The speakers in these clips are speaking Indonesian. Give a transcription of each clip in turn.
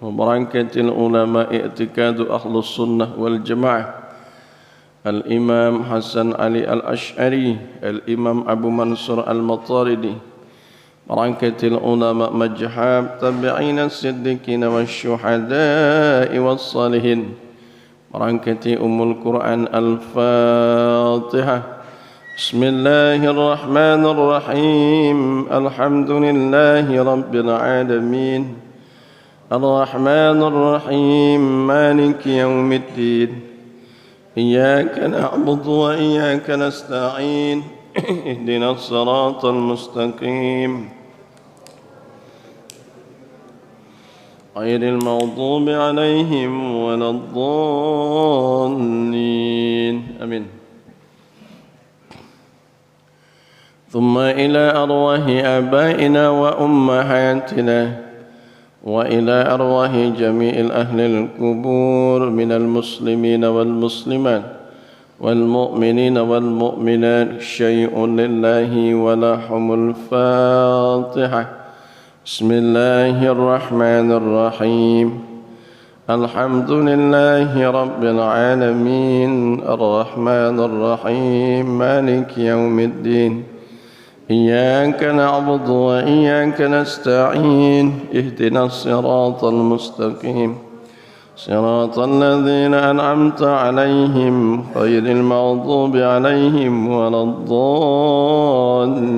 وبركة العلماء اعتقاد أهل السنة والجماعة الإمام حسن علي الأشعري الإمام أبو منصور المطاردي بركة العلماء مجحاب تابعين الصديقين والشهداء والصالحين بركة أم القرآن الفاتحة بسم الله الرحمن الرحيم الحمد لله رب العالمين الرحمن الرحيم مالك يوم الدين إياك نعبد وإياك نستعين اهدنا الصراط المستقيم غير المغضوب عليهم ولا الضالين آمين. ثم إلى أرواح آبائنا وأمهاتنا وإلى أرواح جميع أهل القبور من المسلمين والمسلمات والمؤمنين والمؤمنات شيء لله ولهم الفاتحة بسم الله الرحمن الرحيم الحمد لله رب العالمين الرحمن الرحيم مالك يوم الدين إياك نعبد وإياك نستعين اهدنا الصراط المستقيم صراط الذين أنعمت عليهم غير المغضوب عليهم ولا الضالين.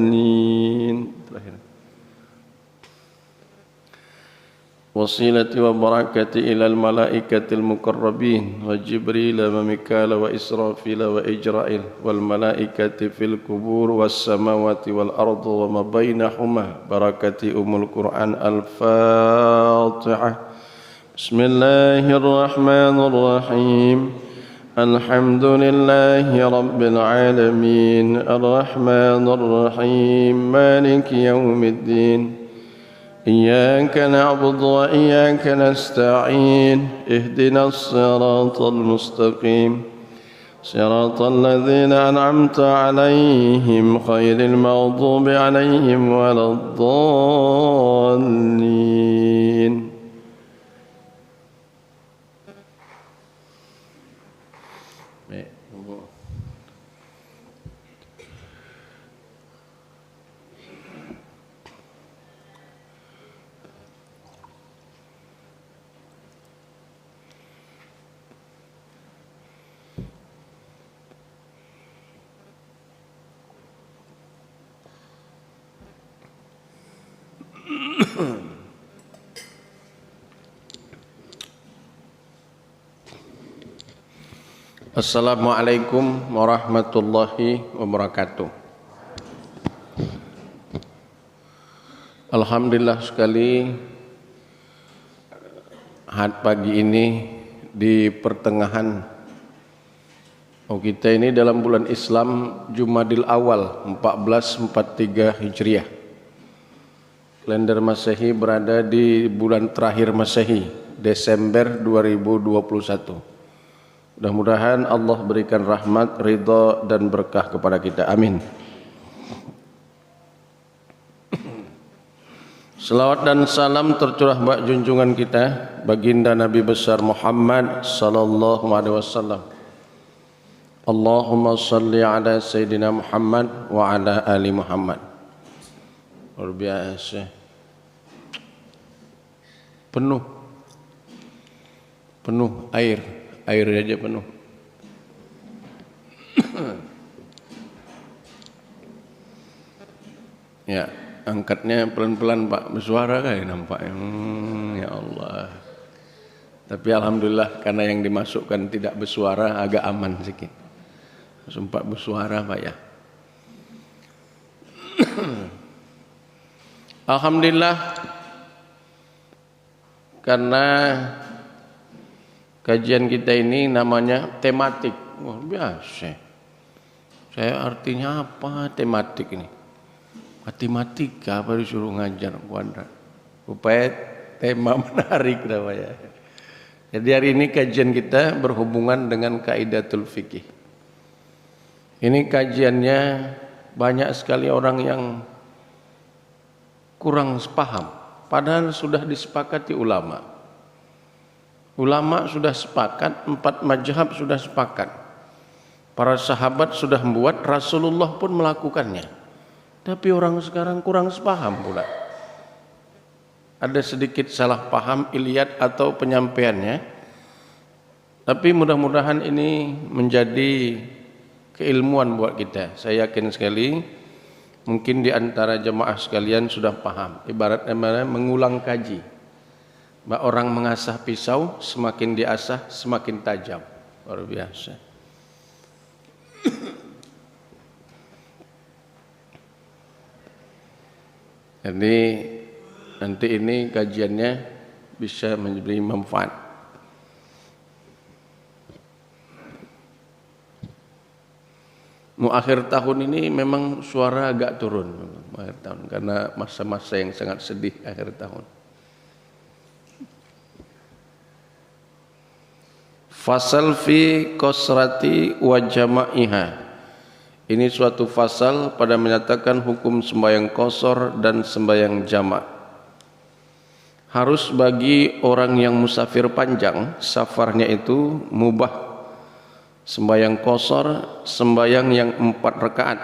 وصيلتي وبركتي إلى الملائكة المقربين وجبريل وميكال وإسرافيل وإجرائيل والملائكة في القبور والسماوات والأرض وما بينهما بركة أم القرآن الفاتحة بسم الله الرحمن الرحيم الحمد لله رب العالمين الرحمن الرحيم مالك يوم الدين إياك نعبد وإياك نستعين اهدنا الصراط المستقيم صراط الذين أنعمت عليهم غير المغضوب عليهم ولا الضالين. Assalamualaikum warahmatullahi wabarakatuh. Alhamdulillah sekali pagi ini di pertengahan kita ini dalam bulan Islam Jumadil Awal 1443 Hijriah. Kalender Masehi berada di bulan terakhir Masehi Desember 2021. Mudah-mudahan Allah berikan rahmat, ridha dan berkah kepada kita. Amin. Selawat dan salam tercurah bagi junjungan kita baginda Nabi besar Muhammad sallallahu alaihi wasallam. Allahumma salli ala Sayyidina Muhammad wa ala ali Muhammad. Luar biasa. Penuh air aja penuh. Ya, angkatnya pelan-pelan Pak, bersuara kayak nampaknya. Ya Allah. Tapi alhamdulillah karena yang dimasukkan tidak bersuara agak aman sedikit. Sempat bersuara Pak ya. Alhamdulillah karena kajian kita ini namanya tematik. Wah, biasa. Saya artinya apa tematik ini? Matematika apa disuruh ngajar kuadrat. Supaya tema menarik namanya. Jadi hari ini kajian kita berhubungan dengan kaidatul fikih. Ini kajiannya banyak sekali orang yang kurang paham. Padahal sudah disepakati ulama. Ulama sudah sepakat, 4 mazhab sudah sepakat. Para sahabat sudah membuat, Rasulullah pun melakukannya. Tapi orang sekarang kurang sepaham pula. Ada sedikit salah paham iliyat atau penyampaiannya. Tapi mudah-mudahan ini menjadi keilmuan buat kita. Saya yakin sekali mungkin di antara jemaah sekalian sudah paham. Ibaratnya mengulang kaji. Bahwa orang mengasah pisau, semakin diasah semakin tajam. Luar biasa. Jadi nanti ini kajiannya bisa memberi manfaat. Akhir tahun ini memang suara agak turun akhir tahun karena masa-masa yang sangat sedih akhir tahun. Fasal fi qasrati wa jama'iha. Ini suatu fasal pada menyatakan hukum sembahyang qasar dan sembahyang jamak. Harus bagi orang yang musafir panjang, safarnya itu mubah. Sembahyang qasar, sembahyang yang 4 rakaat.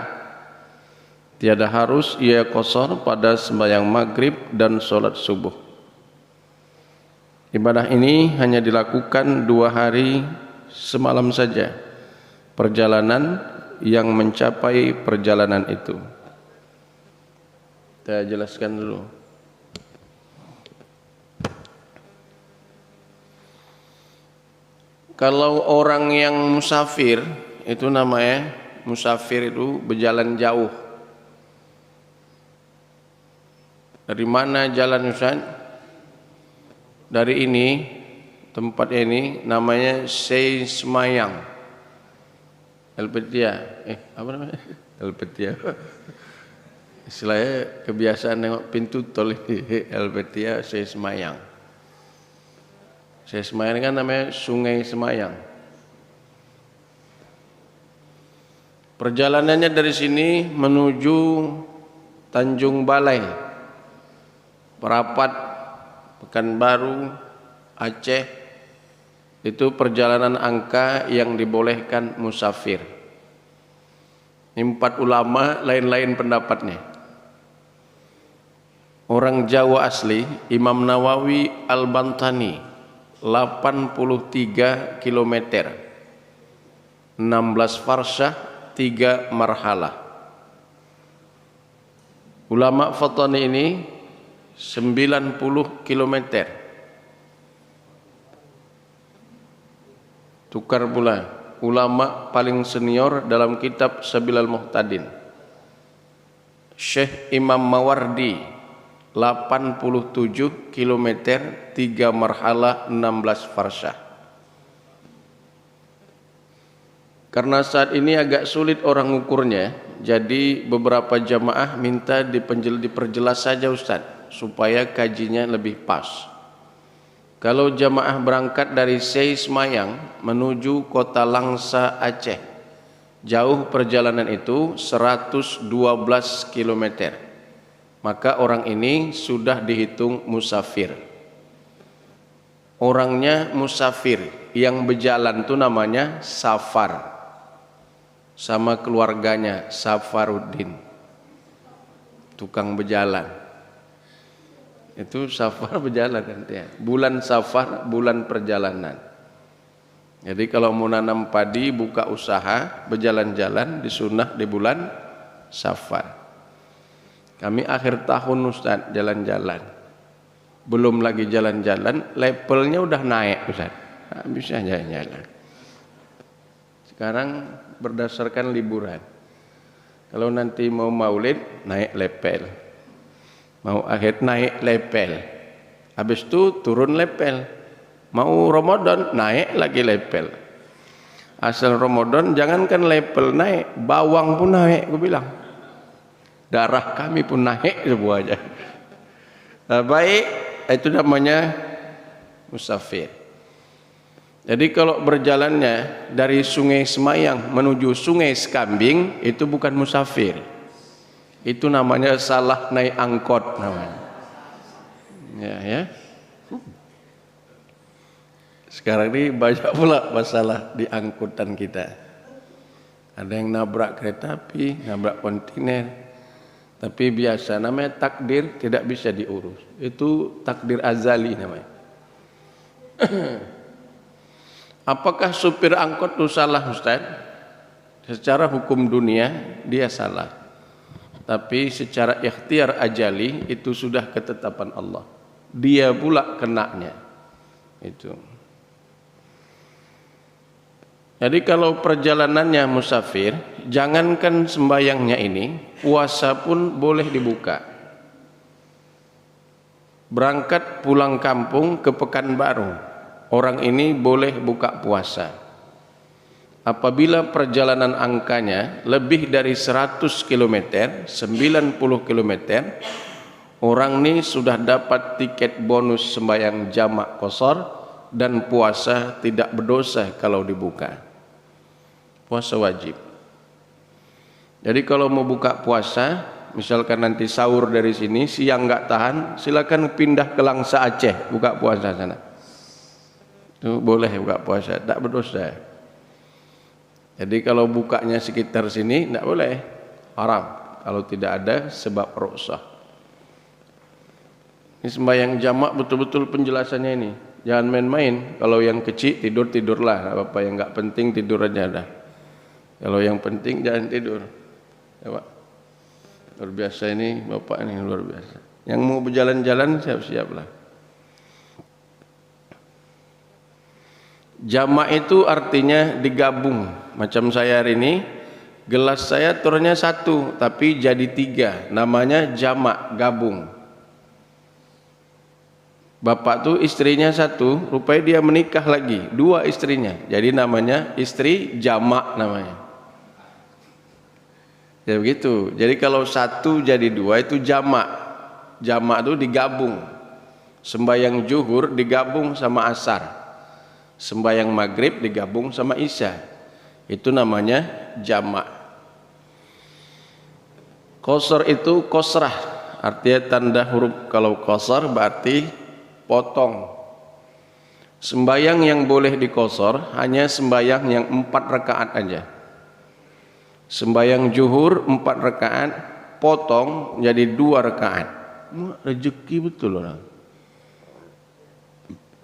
Tiada harus ia qasar pada sembahyang maghrib dan solat subuh. Ibadah ini hanya dilakukan 2 hari semalam saja. Perjalanan yang mencapai perjalanan itu. Kita jelaskan dulu. Kalau orang yang musafir, itu namanya musafir itu berjalan jauh. Dari mana jalan Ustaz? Dari ini, tempat ini namanya Seismayang. Elpetia. Apa namanya? Elpetia. Istilahnya kebiasaan nengok pintu tol ini. Elpetia Seismayang. Seismayang kan namanya Sungai Semayang. Perjalanannya dari sini menuju Tanjung Balai, Perapat, Pekanbaru, Aceh. Itu perjalanan angka yang dibolehkan musafir. 4 ulama lain-lain pendapatnya. Orang Jawa asli, Imam Nawawi Al-Bantani, 83 km, 16 farsyah, 3 marhalah. Ulama Fatani ini 90 km. Tukar pula ulama paling senior dalam kitab Sabilal Muhtadin, Syekh Imam Mawardi, 87 km, 3 marhalah, 16 farsyah. Karena saat ini agak sulit orang ukurnya, jadi beberapa jamaah minta diperjelas saja Ustaz, supaya kajinya lebih pas. Kalau jamaah berangkat dari Seismayang menuju kota Langsa, Aceh, jauh perjalanan itu 112 km. Maka orang ini sudah dihitung musafir. Orangnya musafir, yang berjalan itu namanya safar. Sama keluarganya Safaruddin, tukang berjalan. Itu safar berjalan nanti ya. Bulan safar, bulan perjalanan. Jadi kalau mau nanam padi, buka usaha, berjalan-jalan disunah di bulan safar. Kami akhir tahun Ustaz jalan-jalan. Belum lagi jalan-jalan, levelnya udah naik Ustaz. Nah, bisa jalan-jalan. Sekarang berdasarkan liburan. Kalau nanti mau maulid, naik level. Mau akhir naik level, habis itu turun level. Mau Ramadan naik lagi level. Asal Ramadan jangankan level naik, bawang pun naik, gue bilang. Darah kami pun naik semua aja. Baik, itu namanya musafir. Jadi kalau berjalannya dari Sungai Semayang menuju Sungai Sekambing, itu bukan musafir. Itu namanya salah naik angkot namanya. Ya. Sekarang ini banyak pula masalah di angkutan kita. Ada yang nabrak kereta api, nabrak kontainer. Tapi biasa, namanya takdir tidak bisa diurus. Itu takdir azali namanya. Apakah supir angkot itu salah, Ustaz? Secara hukum dunia dia salah. Tapi secara ikhtiar ajali itu sudah ketetapan Allah. Dia pula kenanya. Itu. Jadi kalau perjalanannya musafir, jangankan sembayangnya ini, puasa pun boleh dibuka. Berangkat pulang kampung ke Pekanbaru, orang ini boleh buka puasa. Apabila perjalanan angkanya lebih dari 100 km, 90 km, orang ini sudah dapat tiket bonus sembayang jamak qashar dan puasa tidak berdosa kalau dibuka. Puasa wajib. Jadi kalau mau buka puasa, misalkan nanti sahur dari sini, siang nggak tahan, silakan pindah ke Langsa Aceh, buka puasa sana. Itu boleh buka puasa, tak berdosa. Jadi kalau bukanya sekitar sini, tidak boleh, haram. Kalau tidak ada sebab rukhsah. Ini sembahyang jamak betul-betul penjelasannya ini. Jangan main-main. Kalau yang kecil tidurlah, apa yang nggak penting tidur aja dah. Kalau yang penting jangan tidur. Ya, Pak. Luar biasa ini, Bapak ini luar biasa. Yang mau berjalan-jalan siap-siaplah. Jamak itu artinya digabung. Macam saya hari ini, gelas saya turunnya 1, tapi jadi 3. Namanya jamak, gabung. Bapak tuh istrinya 1, rupanya dia menikah lagi, 2 istrinya. Jadi namanya istri jamak namanya. Ya begitu. Jadi kalau 1 jadi 2 itu jamak. Jamak itu digabung. Sembayang zuhur digabung sama asar. Sembayang maghrib digabung sama isya. Itu namanya jamak. Qashar itu qasrah. Artinya tanda huruf kalau qashar berarti potong. Sembayang yang boleh diqashar hanya sembayang yang 4 rakaat aja. Sembayang zuhur 4 rakaat, potong jadi 2 rakaat. Rezeki betul orang.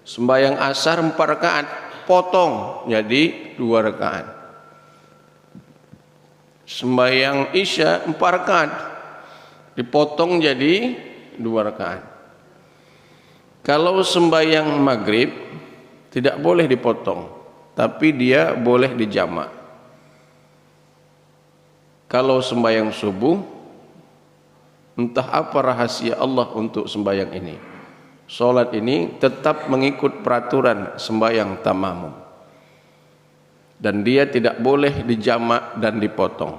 Sembayang asar 4 rakaat, potong jadi 2 rakaat. Sembayang isya 4 rakaat, dipotong jadi 2 rakaat. Kalau sembayang maghrib tidak boleh dipotong, tapi dia boleh dijamak. Kalau sembahyang subuh, entah apa rahasia Allah untuk sembahyang ini. Salat ini tetap mengikut peraturan sembahyang tamamum. Dan dia tidak boleh dijamak dan dipotong.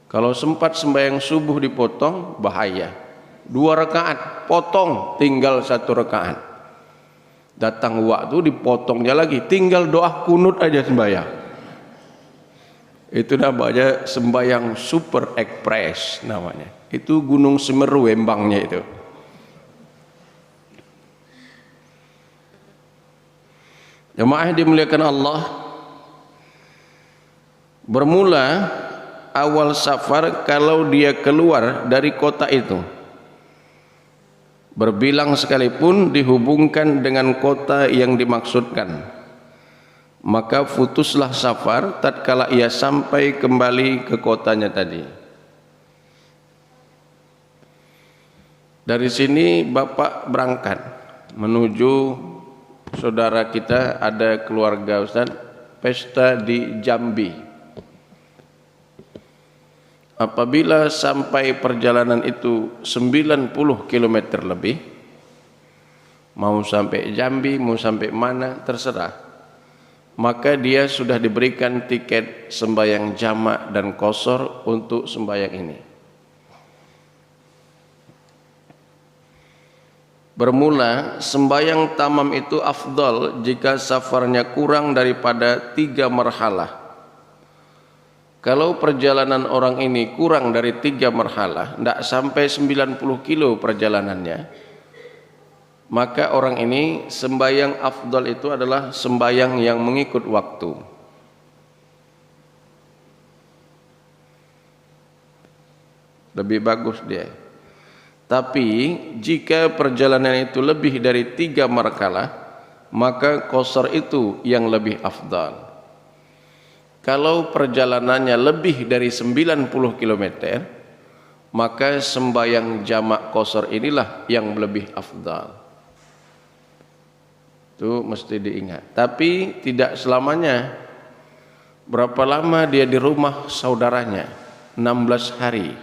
Kalau sempat sembahyang subuh dipotong, bahaya. 2 rakaat, potong, tinggal 1 rakaat. Datang waktu dipotongnya lagi, tinggal doa kunut aja sembahyang. Itu namanya sembahyang super ekspres namanya. Itu Gunung Semeru embangnya itu. Jemaah dimuliakan Allah, bermula awal safar kalau dia keluar dari kota itu, berbilang sekalipun dihubungkan dengan kota yang dimaksudkan, maka putuslah safar tatkala ia sampai kembali ke kotanya tadi. Dari sini Bapak berangkat menuju saudara kita, ada keluarga Ustaz, pesta di Jambi. Apabila sampai perjalanan itu 90 km lebih, mau sampai Jambi, mau sampai mana terserah, maka dia sudah diberikan tiket sembahyang jamak dan qashar untuk sembahyang ini. Bermula sembahyang tamam itu afdal jika safarnya kurang daripada 3 marhalah. Kalau perjalanan orang ini kurang dari 3 marhalah, tidak sampai 90 kilo perjalanannya, maka orang ini sembayang afdal itu adalah sembayang yang mengikut waktu. Lebih bagus dia. Tapi jika perjalanan itu lebih dari 3 markalah, maka qasar itu yang lebih afdal. Kalau perjalanannya lebih dari 90 km, maka sembayang jamak qasar inilah yang lebih afdal. Itu mesti diingat. Tapi tidak selamanya. Berapa lama dia di rumah saudaranya? 16 hari.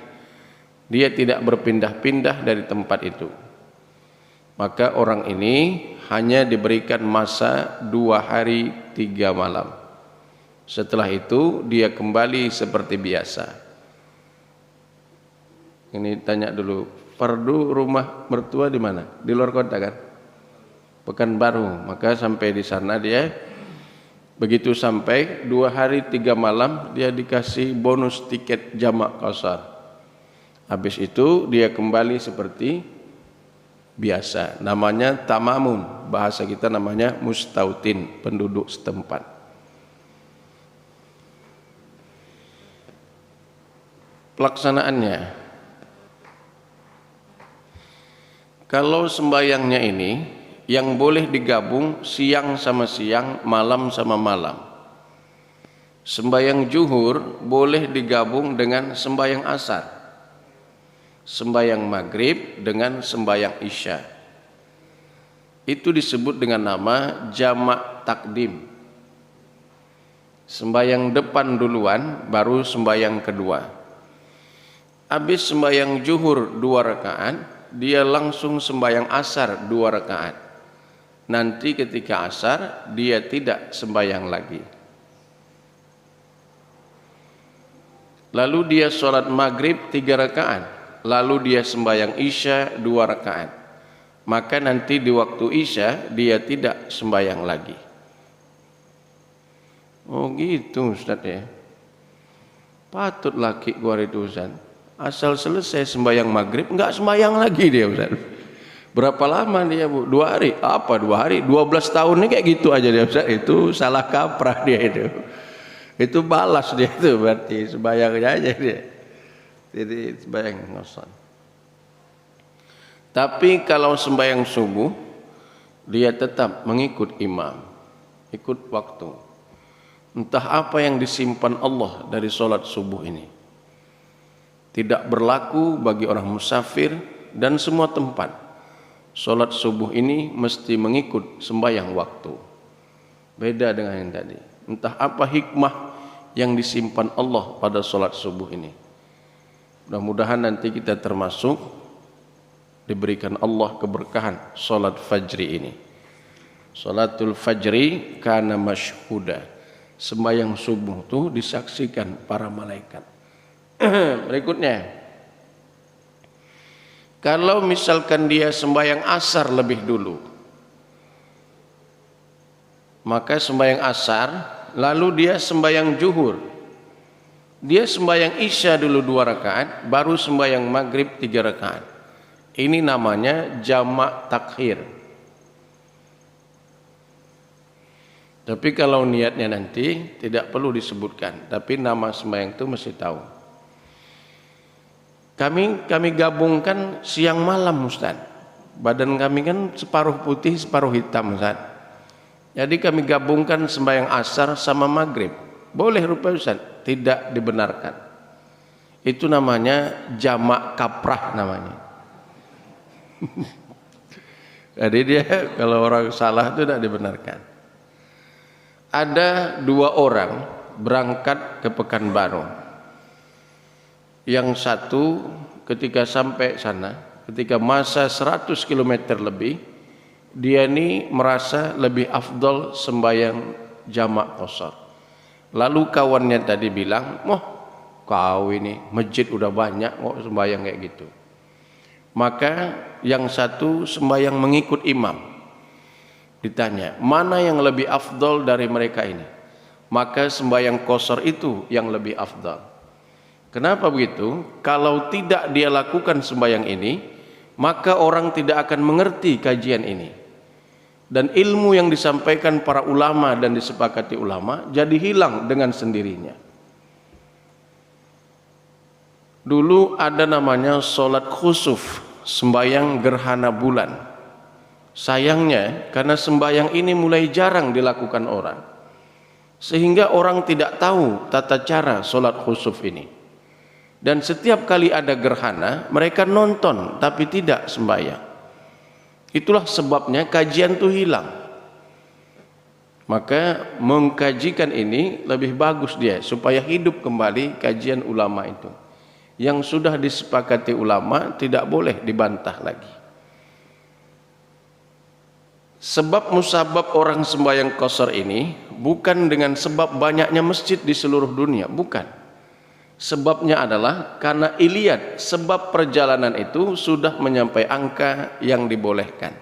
Dia tidak berpindah-pindah dari tempat itu. Maka orang ini hanya diberikan masa 2 hari 3 malam. Setelah itu dia kembali seperti biasa. Ini tanya dulu, fardu rumah mertua di mana? Di luar kota kan? Pekanbaru. Maka sampai di sana dia, begitu sampai 2 hari 3 malam dia dikasih bonus tiket jamak qasar. Habis itu dia kembali seperti biasa. Namanya tamamun, bahasa kita namanya mustautin, penduduk setempat. Pelaksanaannya, kalau sembayangnya ini yang boleh digabung siang sama siang, malam sama malam. Sembayang zuhur boleh digabung dengan sembayang asar, sembayang maghrib dengan sembayang isya. Itu disebut dengan nama jamak takdim. Sembayang depan duluan, baru sembayang kedua. Habis sembayang zuhur 2 rakaat, dia langsung sembayang asar 2 rakaat. Nanti ketika asar dia tidak sembayang lagi. Lalu dia sholat maghrib 3 rakaat. Lalu dia sembayang isya 2 rakaat. Maka nanti di waktu isya dia tidak sembayang lagi. Oh gitu Ustaz ya. Patut laki gua itu Ustaz. Asal selesai sembayang maghrib enggak sembayang lagi dia Ustaz. Berapa lama dia Bu? 2 hari? Apa 2 hari? 12 tahun ini kayak gitu aja dia Ustaz. Itu salah kaprah dia itu. Itu balas dia itu berarti sembayangnya aja dia. Jadi sembahyang qasar. Tapi kalau sembahyang subuh dia tetap mengikut imam, ikut waktu. Entah apa yang disimpan Allah dari solat subuh ini. Tidak berlaku bagi orang musafir dan semua tempat. Solat subuh ini mesti mengikut sembahyang waktu. Beda dengan yang tadi. Entah apa hikmah yang disimpan Allah pada solat subuh ini. Mudah-mudahan nanti kita termasuk diberikan Allah keberkahan solat fajri ini. Salatul fajri kana masyhuda. Sembahyang subuh itu disaksikan para malaikat. Berikutnya, kalau misalkan dia sembahyang asar lebih dulu, maka sembahyang asar lalu dia sembahyang zuhur. Dia sembahyang isya dulu 2 rakaat, baru sembahyang maghrib 3 rakaat. Ini namanya jamak takhir. Tapi kalau niatnya nanti tidak perlu disebutkan, tapi nama sembahyang itu mesti tahu. Kami gabungkan siang malam Ustaz. Badan kami kan separuh putih, separuh hitam Ustaz. Jadi kami gabungkan sembahyang asar sama maghrib. Boleh rupanya Ustaz? Tidak dibenarkan. Itu namanya jamak kaprah namanya. Jadi dia kalau orang salah itu tidak dibenarkan. Ada 2 orang berangkat ke Pekanbaru. Yang satu ketika sampai sana, ketika masa 100 km lebih, dia ini merasa lebih afdol sembahyang jamak qasar. Lalu kawannya tadi bilang, "Moh, kau ini masjid udah banyak kok sembahyang kayak gitu." Maka yang satu sembahyang mengikut imam. Ditanya, mana yang lebih afdol dari mereka ini? Maka sembahyang qasar itu yang lebih afdal. Kenapa begitu? Kalau tidak dia lakukan sembahyang ini, maka orang tidak akan mengerti kajian ini. Dan ilmu yang disampaikan para ulama dan disepakati ulama jadi hilang dengan sendirinya. Dulu ada namanya sholat khusuf, sembahyang gerhana bulan. Sayangnya karena sembahyang ini mulai jarang dilakukan orang, sehingga orang tidak tahu tata cara sholat khusuf ini. Dan setiap kali ada gerhana mereka nonton tapi tidak sembahyang. Itulah sebabnya kajian itu hilang. Maka mengkajikan ini lebih bagus dia supaya hidup kembali kajian ulama itu. Yang sudah disepakati ulama tidak boleh dibantah lagi. Sebab musabab orang sembahyang qasar ini bukan dengan sebab banyaknya masjid di seluruh dunia, bukan. Sebabnya adalah karena iliat sebab perjalanan itu sudah menyampai angka yang dibolehkan.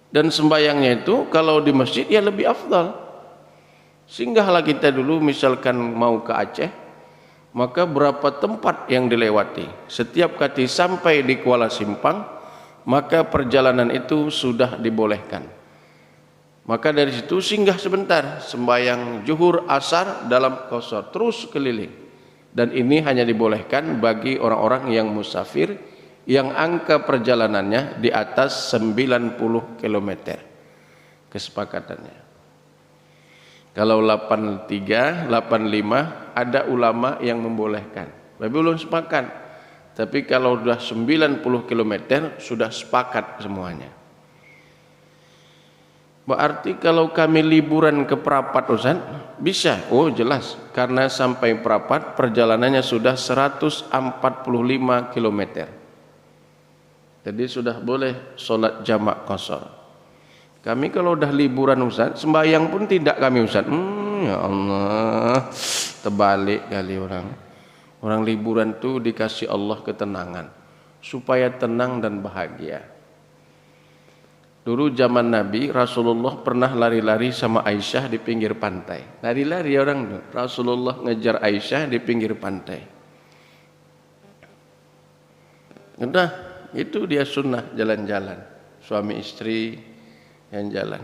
Dan sembahyangnya itu kalau di masjid ya lebih afdal. Singgahlah kita dulu misalkan mau ke Aceh, maka berapa tempat yang dilewati. Setiap kali sampai di Kuala Simpang, maka perjalanan itu sudah dibolehkan. Maka dari situ singgah sebentar, sembahyang zuhur asar dalam qasar, terus keliling. Dan ini hanya dibolehkan bagi orang-orang yang musafir yang angka perjalanannya di atas 90 km kesepakatannya. Kalau 83, 85 ada ulama yang membolehkan, tapi belum sepakat. Tapi kalau sudah 90 km sudah sepakat semuanya. Berarti kalau kami liburan ke Prapat Ustaz, bisa? Oh jelas, karena sampai Prapat perjalanannya sudah 145 km. Jadi sudah boleh sholat jamak qasar. Kami kalau udah liburan Ustaz, sembahyang pun tidak kami Ustaz. Ya Allah, terbalik kali orang. Orang liburan tuh dikasih Allah ketenangan, supaya tenang dan bahagia. Dulu zaman Nabi, Rasulullah pernah lari-lari sama Aisyah di pinggir pantai. Lari-lari orang tuh. Rasulullah ngejar Aisyah di pinggir pantai. Udah, itu dia sunnah jalan-jalan. Suami istri yang jalan.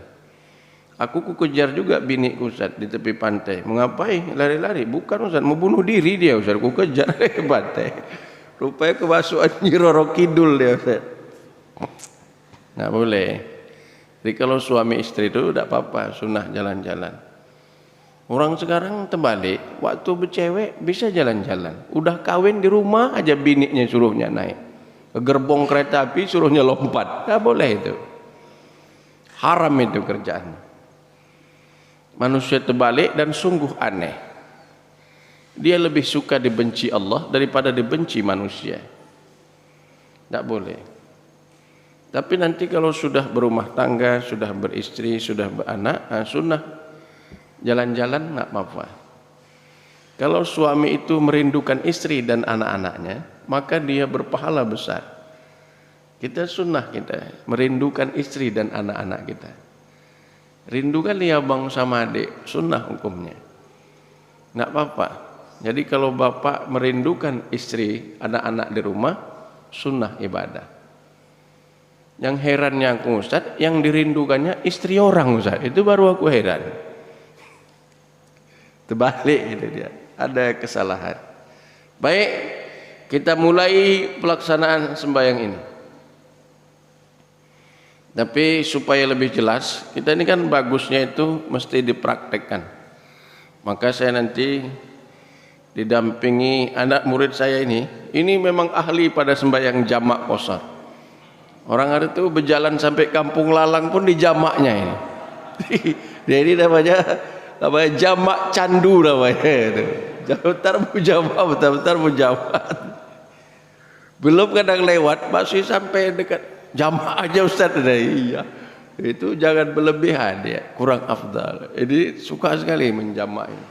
Aku kejar juga biniku Ustaz di tepi pantai. Mengapain? Lari-lari. Bukan Ustaz, mau bunuh diri dia Ustaz. Aku kejar ke pantai. Rupanya kemasukan Nyiroro Kidul dia Ustaz. Nggak boleh. Jadi kalau suami istri itu tidak apa-apa, sunnah jalan-jalan. Orang sekarang terbalik, waktu bercewek bisa jalan-jalan. Udah kawin di rumah aja biniknya suruhnya naik. Ke gerbong kereta api suruhnya lompat. Nggak boleh itu. Haram itu kerjaan. Manusia terbalik dan sungguh aneh. Dia lebih suka dibenci Allah daripada dibenci manusia. Tidak boleh. Tapi nanti kalau sudah berumah tangga, sudah beristri, sudah beranak, sunnah jalan-jalan nggak apa-apa. Kalau suami itu merindukan istri dan anak-anaknya, maka dia berpahala besar. Kita sunnah kita merindukan istri dan anak-anak kita. Rindukan dia abang sama adik, sunnah hukumnya. Nggak apa-apa. Jadi kalau bapak merindukan istri, anak-anak di rumah, sunnah ibadah. Yang herannya aku Ustaz, yang dirindukannya istri orang Ustaz, itu baru aku heran. Terbalik itu dia, ada kesalahan. Baik, kita mulai pelaksanaan sembahyang ini. Tapi supaya lebih jelas, kita ini kan bagusnya itu mesti dipraktekkan. Maka saya nanti didampingi anak murid saya ini memang ahli pada sembahyang jamak qasar. Orang hari itu berjalan sampai Kampung Lalang pun di jamaknya ini. Jadi namanya jamak candu namanya. Bentar mujamat. Belum kadang lewat masih sampai dekat jamak aja Ustaz. Iya. Itu jangan berlebihan ya, kurang afdal. Jadi suka sekali menjamak ini.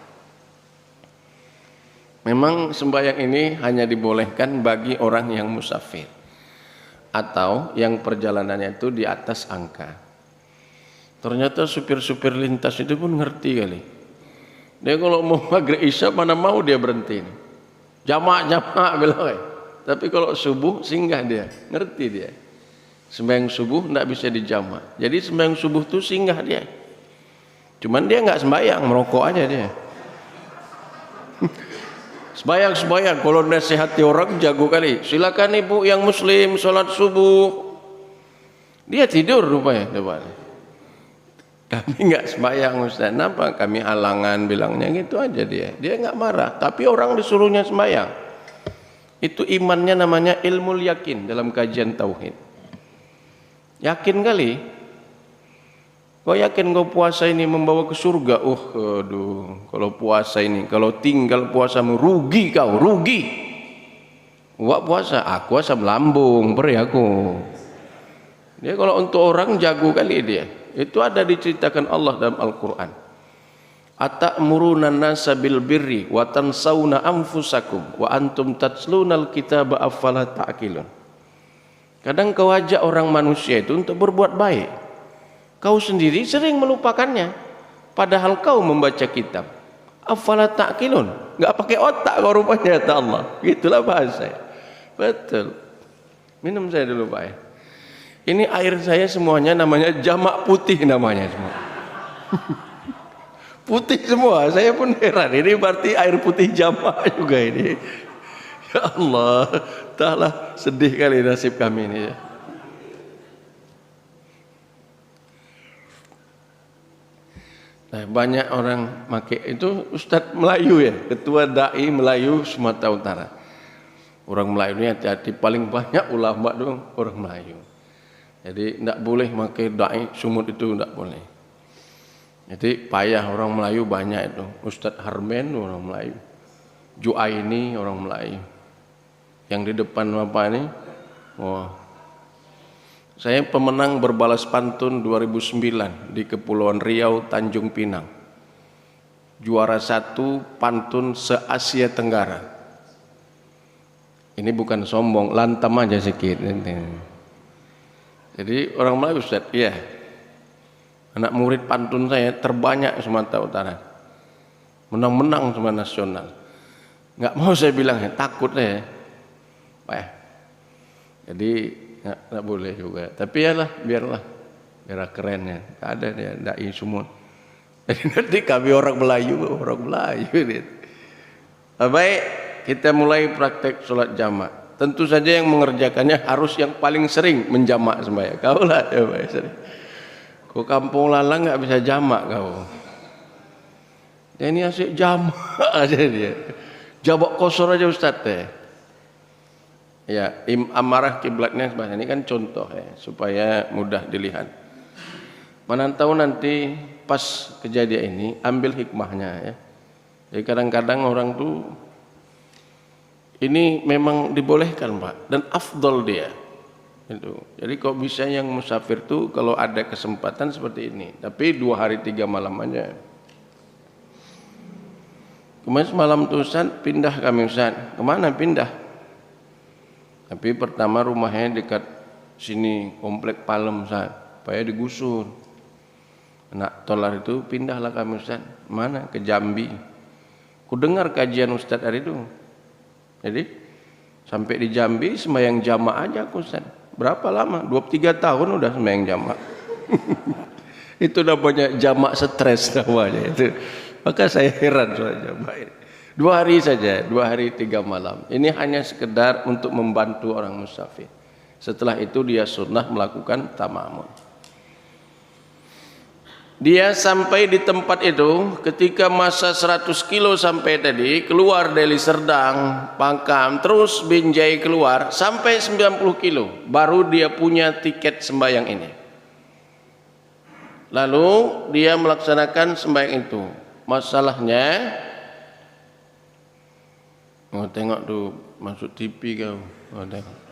Memang sembahyang ini hanya dibolehkan bagi orang yang musafir atau yang perjalanannya itu di atas angka. Ternyata supir-supir lintas itu pun ngerti kali. Dia kalau mau maghrib isya mana mau dia berhenti. Jamak bilang, Tapi kalau subuh singgah dia, ngerti dia. Sembahyang subuh tidak bisa dijamak. Jadi sembahyang subuh itu singgah dia. Cuman dia nggak sembahyang, merokok aja dia. Sembahyang, kalau nasihati orang jago kali. Silakan ibu yang muslim sholat subuh. Dia tidur rupanya depan. Kami nggak sembahyang Ustaz. Kenapa? Kami halangan bilangnya gitu aja dia. Dia nggak marah. Tapi orang disuruhnya sembahyang. Itu imannya namanya ilmu yakin dalam kajian tauhid. Yakin kali. Kau yakin kau puasa ini membawa ke surga? Aduh, kalau puasa ini, kalau tinggal puasamu rugi kau, rugi. Wak puasa, aku asam lambung, beri aku. Dia kalau untuk orang jago kali dia. Itu ada diceritakan Allah dalam Al-Quran. Atamuruna nasa bil birri wa tansawna anfusakum wa antum tatslunal kitaba afala ta'qilun. Kadang kau ajak orang manusia itu untuk berbuat baik. Kau sendiri sering melupakannya. Padahal kau membaca kitab. Afala ta'qilun. Enggak pakai otak kau rupanya kata Allah. Gitulah bahasa. Betul. Minum saya dulu Pak ya. Ini air saya semuanya namanya jamak putih namanya semua. Putih semua. Saya pun heran. Ini berarti air putih jamak juga ini. Ya Allah, entahlah sedih kali nasib kami ini ya. Nah, banyak orang pakai itu Ustadz Melayu ya, ketua dai Melayu Sumatera Utara. Orang Melayu ini hati-hati, paling banyak ulama dong orang Melayu. Jadi tidak boleh pakai dai sumut itu, tidak boleh. Jadi payah orang Melayu banyak itu. Ustadz Harmen orang Melayu, Juaini orang Melayu. Yang di depan Bapak ini, wah, saya pemenang berbalas pantun 2009 di Kepulauan Riau, Tanjung Pinang. Juara 1 pantun se-Asia Tenggara. Ini bukan sombong, lantam aja sedikit. Jadi orang Melayu Ustaz, iya. Anak murid pantun saya terbanyak Sumatera Utara. Menang-menang sama nasional. Nggak mau saya bilang, takut saya. Jadi nggak boleh juga. Tapi biarlah keren ya. Ada dia dai semua. Jadi nanti kami orang Melayu. Baik, kita mulai praktek sholat jamak. Tentu saja yang mengerjakannya harus yang paling sering menjamak sembahyang. Kau lah ya Pak sering. Kau kampung lalang nggak bisa jamak kau. Ya ini asyik jamak aja dia. Jabak kosor aja Ustaz teh. Ya, amarah kiblatnya ini kan contoh ya, supaya mudah dilihat. Mana tahu nanti pas kejadian ini ambil hikmahnya ya. Jadi kadang-kadang orang tuh ini memang dibolehkan Pak dan afdol dia. Itu. Jadi kok bisa yang musafir tuh kalau ada kesempatan seperti ini, tapi 2 hari 3 malam aja. Kemarin semalam tuh Ustaz pindah kami Ustaz. Kemana pindah? Tapi pertama rumahnya dekat sini komplek Palem Ustaz, supaya digusur. Anak tolar itu pindahlah kami Ustaz. Mana? Ke Jambi. Ku dengar kajian Ustaz hari itu. Jadi sampai di Jambi sembahyang jamak aja aku Ustaz. Berapa lama? 23 tahun udah sembahyang jamak. Itu namanya jamak stres namanya itu. Maka saya heran soal jamak ini. 2 hari saja, 2 hari 3 malam. Ini hanya sekedar untuk membantu orang musafir. Setelah itu dia sunnah melakukan tamamun. Dia sampai di tempat itu ketika masa 100 kilo sampai tadi, keluar dari Serdang, Pangkam, terus Binjai keluar sampai 90 kilo, baru dia punya tiket sembahyang ini. Lalu dia melaksanakan sembahyang itu. Masalahnya, tengok tuh masuk TV kau, tengok.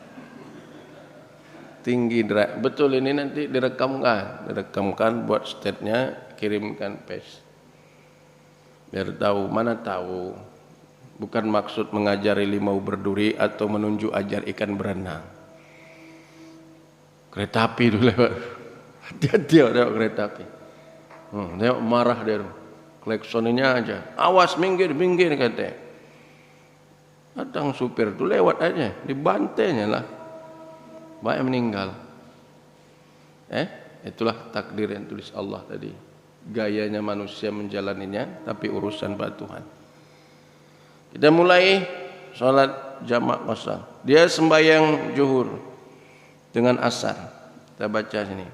Tinggi derajat. Betul ini nanti direkamkan buat state-nya, kirimkan pes. Biar tahu, mana tahu. Bukan maksud mengajari limau berduri atau menunjuk ajar ikan berenang. Kereta api dulu lewat. Hati-hati tengok kereta api. Tengok marah dia. Klaksoninnya aja. Awas minggir katanya. Kadang supir itu lewat aja, dibantainya lah. Banyak meninggal. Itulah takdir yang tulis Allah tadi. Gayanya manusia menjalaninya, tapi urusan pada Tuhan. Kita mulai sholat jamak qasar. Dia sembahyang zuhur dengan asar. Kita baca sini.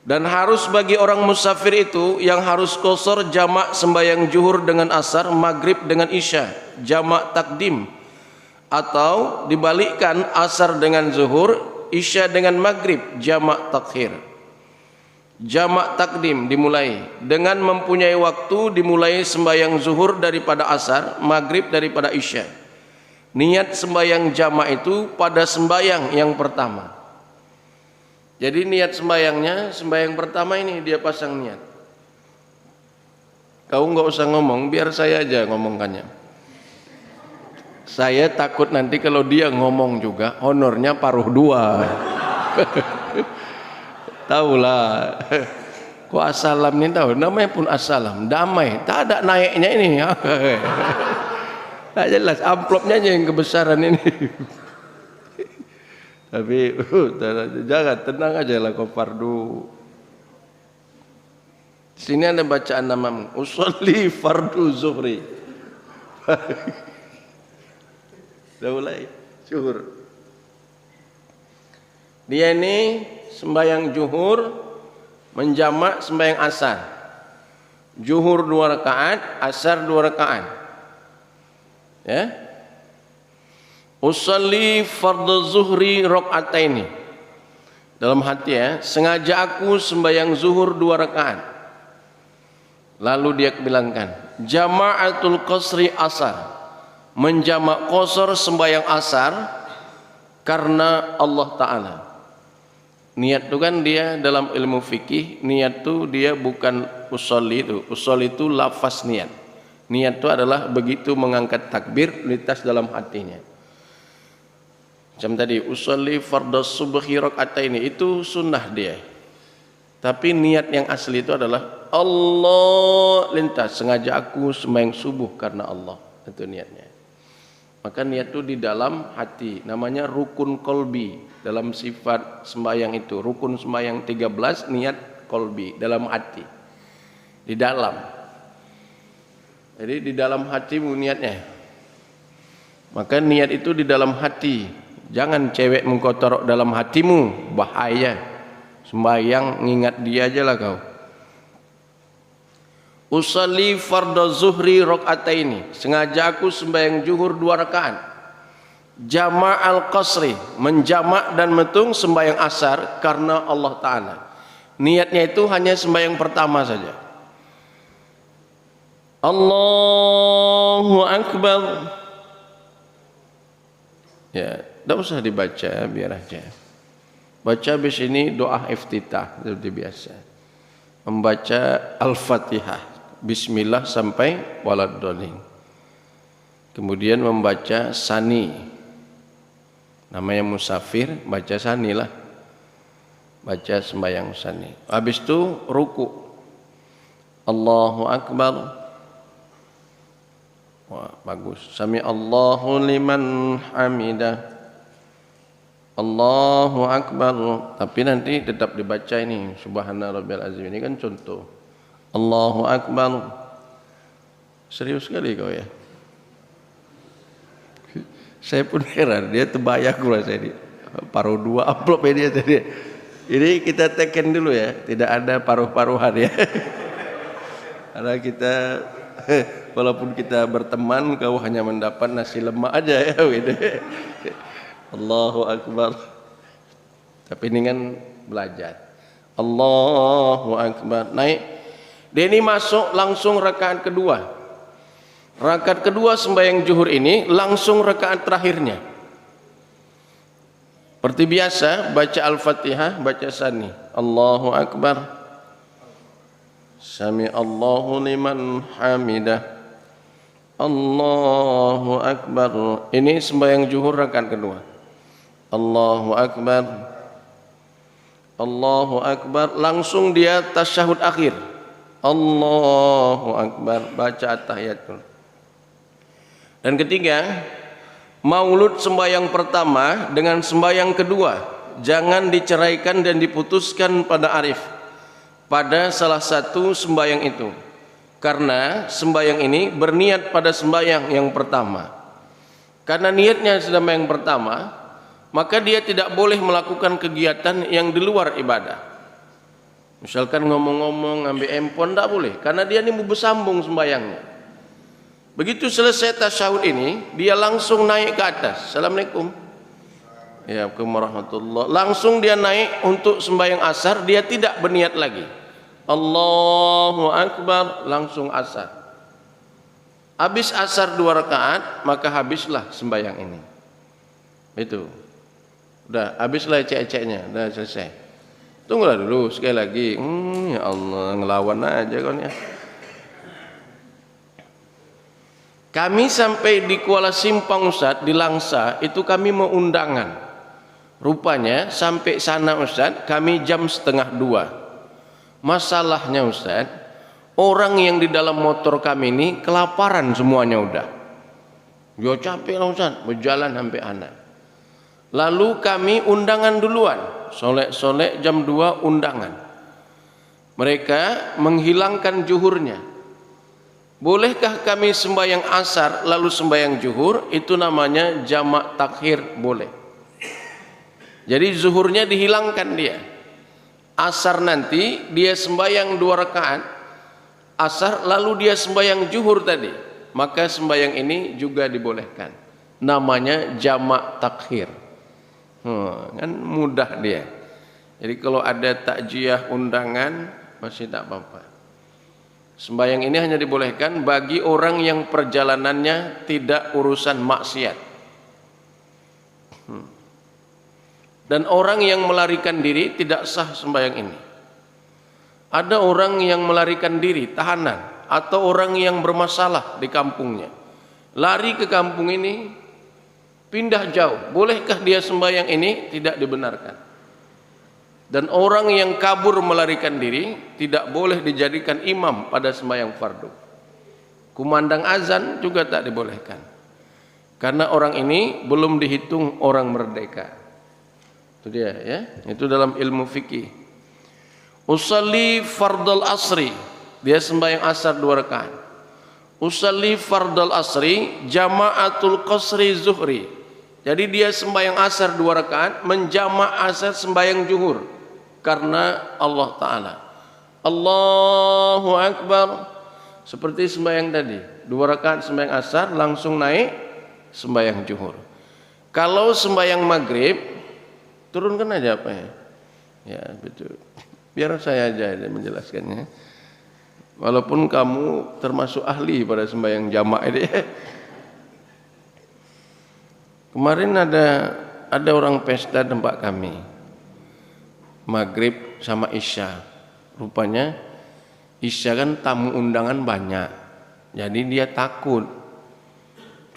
Dan harus bagi orang musafir itu yang harus qasar jamak sembahyang zuhur dengan asar, maghrib dengan isya, jamak takdim, atau dibalikkan asar dengan zuhur, isya dengan maghrib, jamak takhir. Jamak takdim dimulai dengan mempunyai waktu, dimulai sembahyang zuhur daripada asar, maghrib daripada isya. Niat sembahyang jamak itu pada sembahyang yang pertama. Jadi niat sembahyangnya, sembahyang pertama ini dia pasang niat. Kau nggak usah ngomong, biar saya aja ngomongkannya. Saya takut nanti kalau dia ngomong juga, honornya paruh dua. Tahulah. Kok assalam ini tahu? Namanya pun assalam, damai. Tak ada naiknya ini. Tak jelas, amplopnya aja yang kebesaran ini. Tapi jangan, tenang aja lah kau fardu. Sini ada bacaan namamu, usolli fardu zuhri. Dah mulai zuhur. Dia ini sembahyang zuhur menjamak sembahyang asar. Zuhur 2 rakaat, asar 2 rakaat. Ya. Usolli fardhu zuhri rakaataini. Dalam hati ya, sengaja aku sembahyang zuhur 2 rakaat. Lalu dia bilangkan, jama'atul qasri asar. Menjamak qasar sembahyang asar karena Allah Ta'ala. Niat itu kan dia dalam ilmu fikih, niat itu dia bukan usolli itu. Usolli itu lafaz niat. Niat itu adalah begitu mengangkat takbir, lintas dalam hatinya. Macam tadi, usolli fardhu subhi rakaataini, itu sunnah dia. Tapi niat yang asli itu adalah Allah lintas, sengaja aku sembahyang subuh karena Allah. Itu niatnya. Maka niat itu di dalam hati, namanya rukun kolbi. Dalam sifat sembahyang itu, rukun sembahyang 13, niat kolbi, dalam hati. Di dalam. Jadi di dalam hatimu niatnya. Maka niat itu di dalam hati. Jangan cewek engkau taruh dalam hatimu, bahaya. Sembahyang ngingat dia aja lah kau. Usolli fardhu zuhri rakaataini, sengaja aku sembahyang zuhur 2 rakaat. Jama'al qasri, menjamak dan metung sembahyang asar karena Allah Ta'ala. Niatnya itu hanya sembahyang pertama saja. Allahu Akbar. Ya, tidak usah dibaca, biar aja. Baca habis ini doa iftitah seperti biasa. Membaca Al-Fatihah, Bismillah sampai waladdallin. Kemudian membaca sani. Namanya musafir, baca sani lah. Baca sembahyang sani. Habis itu ruku. Allahu Akbar. Wah, bagus. Sami Allahu liman hamidah. Allahu Akbar. Tapi nanti tetap dibaca ini Subhana Rabbiyal Azim. Ini kan contoh. Allahu Akbar. Serius sekali kau ya. Saya pun heran, dia terbayang rasa ini. Paruh 2 amplop dia tadi. Ini kita teken dulu ya, tidak ada paruh-paruhan ya. Karena kita walaupun kita berteman, kau hanya mendapat nasi lemak aja ya gitu. Allahu Akbar. Tapi ini kan belajar. Allahu Akbar. Naik. Dia ini masuk langsung rakaat kedua. Rakaat kedua sembahyang zuhur ini langsung rakaat terakhirnya. Seperti biasa baca Al-Fatihah, baca sani. Allahu Akbar. Sami Allahu liman hamidah. Allahu Akbar. Ini sembahyang zuhur rakaat kedua. Allahu Akbar. Allahu Akbar. Langsung dia tasyahud akhir. Allahu Akbar. Baca at-tahiyat. Dan ketiga, maulud sembahyang pertama dengan sembahyang kedua jangan diceraikan dan diputuskan pada arif pada salah satu sembahyang itu, karena sembahyang ini berniat pada sembahyang yang pertama. Karena niatnya sembahyang pertama, maka dia tidak boleh melakukan kegiatan yang di luar ibadah. Misalkan ngomong-ngomong, ambil handphone, tidak boleh, karena dia ini mau bersambung sembahyangnya. Begitu selesai tasyahud ini, dia langsung naik ke atas. Assalamualaikum. Ya, warahmatullah. Langsung dia naik untuk sembahyang asar, dia tidak berniat lagi. Allahu Akbar, langsung asar. Habis asar 2 rakaat, maka habislah sembahyang ini. Itu. Udah, habislah ecek-eceknya, udah selesai. Tunggulah dulu sekali lagi. Ya Allah, ngelawan aja kan ya. Kami sampai di Kuala Simpang Ustaz, di Langsa, itu kami mau undangan. Rupanya sampai sana Ustaz, kami jam 1:30. Masalahnya Ustaz, orang yang di dalam motor kami ini kelaparan semuanya udah. Dia capek lah Ustaz, berjalan sampai anak. Lalu kami undangan duluan, solek-solek jam 2 undangan. Mereka menghilangkan zuhurnya. Bolehkah kami sembahyang asar lalu sembahyang zuhur? Itu namanya jamak takhir, boleh. Jadi zuhurnya dihilangkan dia. Asar nanti dia sembahyang 2 rakaat asar lalu dia sembahyang zuhur tadi. Maka sembahyang ini juga dibolehkan. Namanya jamak takhir. Kan mudah dia. Jadi kalau ada takjiah undangan masih tak apa-apa. Sembahyang ini hanya dibolehkan bagi orang yang perjalanannya tidak urusan maksiat. Dan orang yang melarikan diri tidak sah sembahyang ini. Ada orang yang melarikan diri, tahanan, atau orang yang bermasalah di kampungnya. Lari ke kampung ini, pindah jauh. Bolehkah dia sembahyang ini? Tidak dibenarkan. Dan orang yang kabur melarikan diri tidak boleh dijadikan imam pada sembahyang fardu. Kumandang azan juga tak dibolehkan. Karena orang ini belum dihitung orang merdeka. Itu dia ya, itu dalam ilmu fikih. Usalli fardal asri, dia sembahyang asar 2 rakaat. Usalli fardal asri jama'atul qasri zuhri. Jadi dia sembahyang asar 2 rakaat menjama' asar sembahyang zuhur. Karena Allah Ta'ala Allahu Akbar, seperti sembahyang tadi 2 rakaat sembahyang asar langsung naik sembahyang zuhur. Kalau sembahyang maghrib turunkan aja apa ya. Ya betul. Biar saya aja menjelaskannya. Walaupun kamu termasuk ahli pada sembahyang jamak ini. Kemarin ada orang pesta tempat kami. Maghrib sama Isya. Rupanya Isya kan tamu undangan banyak. Jadi dia takut.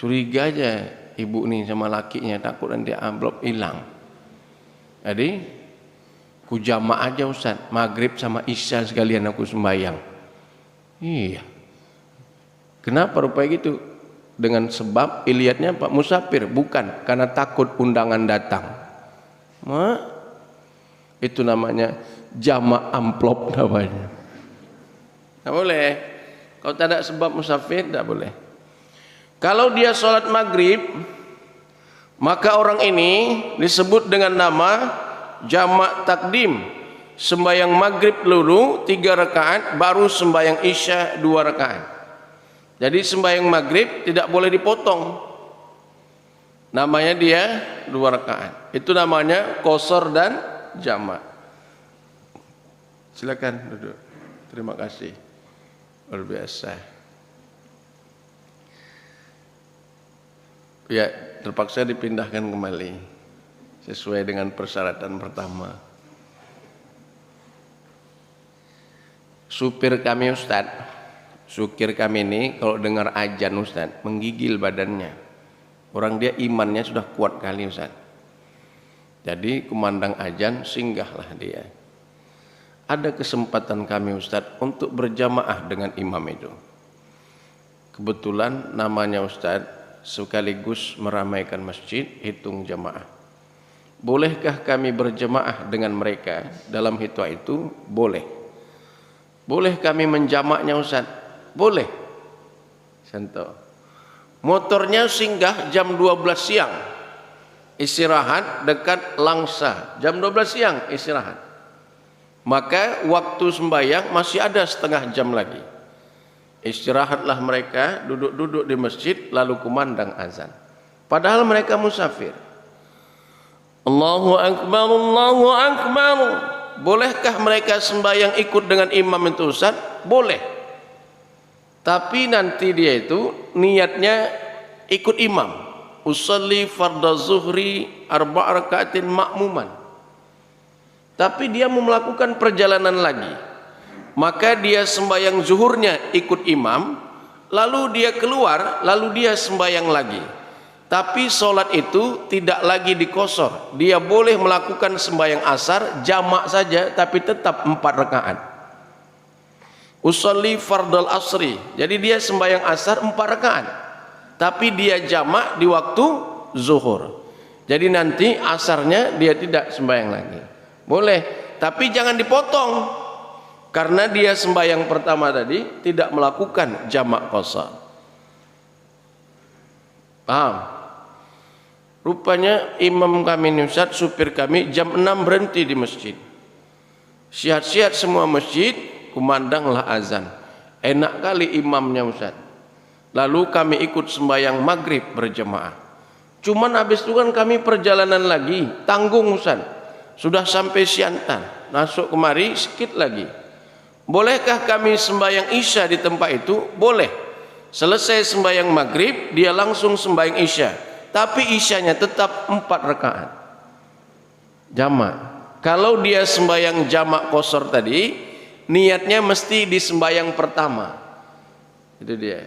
Curiga aja ibu nih sama lakinya, takut nanti amplop hilang. Jadi ku jamak aja Ustaz, Maghrib sama Isya sekalian aku sembahyang. Iya. Kenapa rupanya gitu? Dengan sebab iliatnya Pak Musafir, bukan karena takut undangan datang. Itu namanya jamak amplop namanya. Tidak boleh. Kalau tak ada sebab musafir, tidak boleh. Kalau dia sholat maghrib, maka orang ini disebut dengan nama jamak takdim. Sembahyang maghrib dulu 3 rakaat, baru sembahyang isya 2 rakaat. Jadi sembahyang maghrib tidak boleh dipotong. Namanya dia 2 rakaat. Itu namanya qasar dan jamak. Silakan duduk. Terima kasih. Luar biasa. Ya, terpaksa dipindahkan kembali sesuai dengan persyaratan pertama. Supir kami Ustaz, supir kami ini kalau dengar azan Ustaz, menggigil badannya. Orang dia imannya sudah kuat kali Ustaz. Jadi kumandang azan singgahlah dia. Ada kesempatan kami Ustaz untuk berjamaah dengan imam itu. Kebetulan namanya Ustaz sekaligus meramaikan masjid, hitung jamaah. Bolehkah kami berjamaah dengan mereka dalam hitwah itu? Boleh. Boleh kami menjamaknya Ustaz? Boleh. Contoh, motornya singgah jam 12 siang, istirahat dekat Langsa, jam 12 siang istirahat. Maka waktu sembahyang masih ada setengah jam lagi. Istirahatlah mereka, duduk-duduk di masjid, lalu kumandang azan. Padahal mereka musafir. Allahu Akbar, Allahu Akbar. Bolehkah mereka sembahyang ikut dengan imam itu Ustaz? Boleh. Tapi nanti dia itu niatnya ikut imam. Usalli fardhu zuhri 4 rakaatin ma'muman. Tapi dia mau melakukan perjalanan lagi. Maka dia sembahyang zuhurnya ikut imam, lalu dia keluar, lalu dia sembahyang lagi. Tapi solat itu tidak lagi dikosor. Dia boleh melakukan sembahyang asar jamak saja, tapi tetap 4 rakaat. Usolli fardal asri. Jadi dia sembahyang asar 4 rakaat, tapi dia jamak di waktu zuhur. Jadi nanti asarnya dia tidak sembahyang lagi. Boleh, tapi jangan dipotong. Karena dia sembahyang pertama tadi tidak melakukan jamak qasar. Paham? Rupanya imam kami ini Ustaz, supir kami jam 6 berhenti di masjid. Sihat-sihat semua masjid, kumandanglah azan. Enak kali imamnya Ustaz. Lalu kami ikut sembahyang maghrib berjemaah. Cuman habis itu kan kami perjalanan lagi, tanggung Ustaz. Sudah sampai Siantan, masuk kemari sedikit lagi. Bolehkah kami sembahyang isya di tempat itu? Boleh. Selesai sembahyang maghrib, dia langsung sembahyang isya. Tapi isyanya tetap 4 rakaat jamak. Kalau dia sembahyang jamak qasar tadi, niatnya mesti di sembahyang pertama. Itu dia.